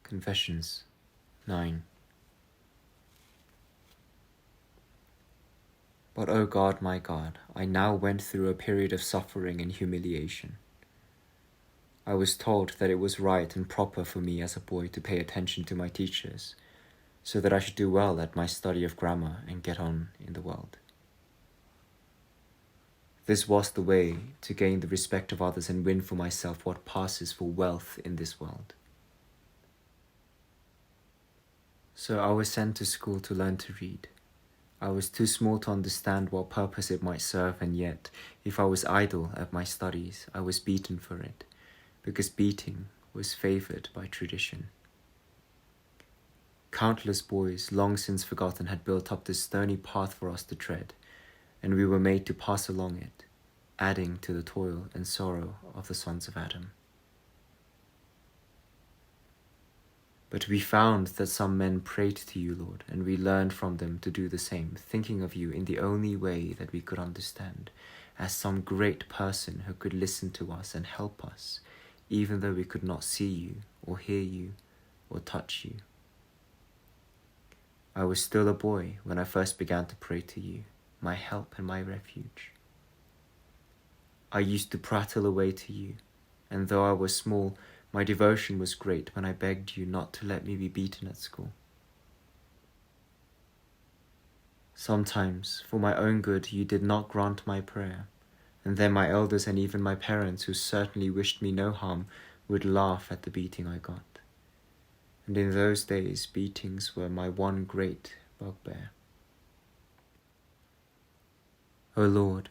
Confessions 9. But O God, my God, I now went through a period of suffering and humiliation. I was told that it was right and proper for me as a boy to pay attention to my teachers, so that I should do well at my study of grammar and get on in the world. This was the way to gain the respect of others and win for myself what passes for wealth in this world. So I was sent to school to learn to read. I was too small to understand what purpose it might serve, and yet, if I was idle at my studies, I was beaten for it, because beating was favoured by tradition. Countless boys, long since forgotten, had built up this stony path for us to tread, and we were made to pass along it, adding to the toil and sorrow of the sons of Adam. But we found that some men prayed to you, Lord, and we learned from them to do the same, thinking of you in the only way that we could understand, as some great person who could listen to us and help us, even though we could not see you, or hear you, or touch you. I was still a boy when I first began to pray to you, my help and my refuge. I used to prattle away to you, and though I was small, my devotion was great when I begged you not to let me be beaten at school. Sometimes, for my own good, you did not grant my prayer, and then my elders and even my parents, who certainly wished me no harm, would laugh at the beating I got. And in those days, beatings were my one great bugbear. O Lord,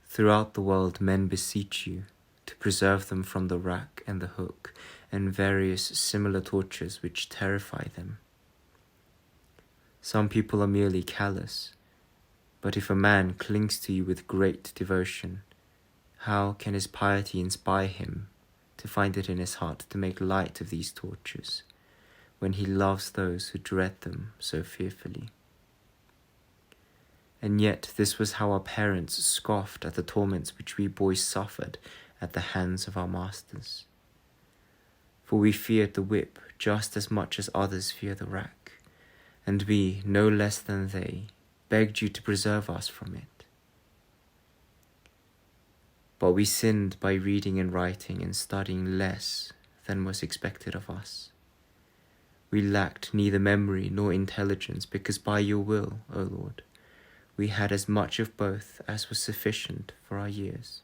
throughout the world men beseech you to preserve them from the rack and the hook and various similar tortures which terrify them. Some people are merely callous, but if a man clings to you with great devotion, how can his piety inspire him to find it in his heart to make light of these tortures, when he loves those who dread them so fearfully? And yet this was how our parents scoffed at the torments which we boys suffered at the hands of our masters. For we feared the whip just as much as others fear the rack, and we, no less than they, begged you to preserve us from it. But we sinned by reading and writing and studying less than was expected of us. We lacked neither memory nor intelligence, because by your will, O Lord, we had as much of both as was sufficient for our years.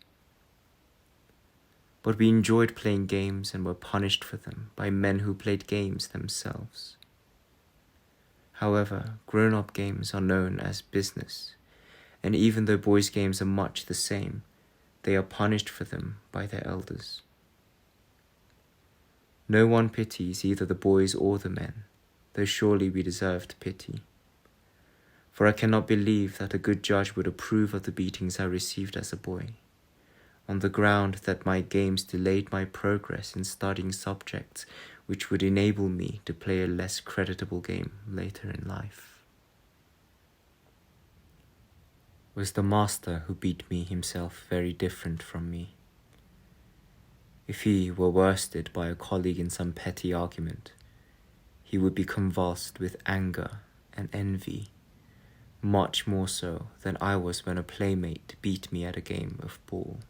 But we enjoyed playing games and were punished for them by men who played games themselves. However, grown-up games are known as business, and even though boys' games are much the same, they are punished for them by their elders. No one pities either the boys or the men, though surely we deserved pity. For I cannot believe that a good judge would approve of the beatings I received as a boy, on the ground that my games delayed my progress in studying subjects which would enable me to play a less creditable game later in life. Was the master who beat me himself very different from me? If he were worsted by a colleague in some petty argument, he would be convulsed with anger and envy, much more so than I was when a playmate beat me at a game of ball.